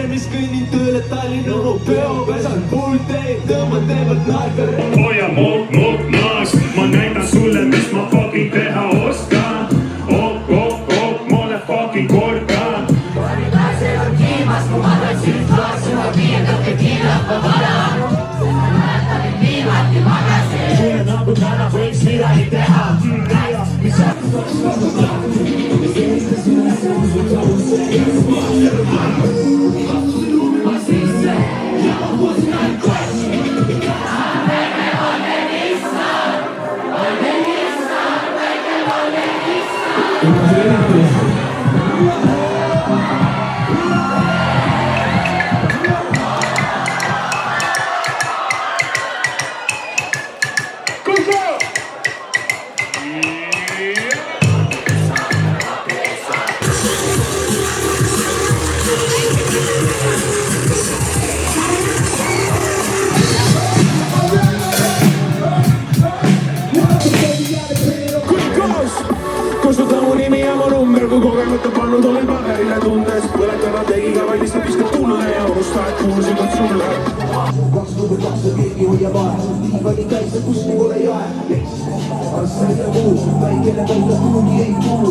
Hermes, kõnnin tööle Tallinna peo, pesan full day, tõmban teevad narka. Hoia mokk naas, ma näitan sulle, mis ma fucking teha oskan. Ok, ma olen fucking kordan. Pani pääsel on kiimas, kui ma tantsin klaasi, ma viiendake kiirapa vara. Seda mäletan, et viimati magasin. Sulle nagu täna võiks midagi teha. Mis sa... Kustuta mu nimi ja mu number, kui kogemata pannud olen paberile tundes. Põletava tegiga valmistab viskab tulle ja unusta, et kuulsin kord sulle. 22 keegi hoiab aeg, diivani täis ja kuskil pole jae. Arssa ja muu, väikene välja tuuli ei kuulu.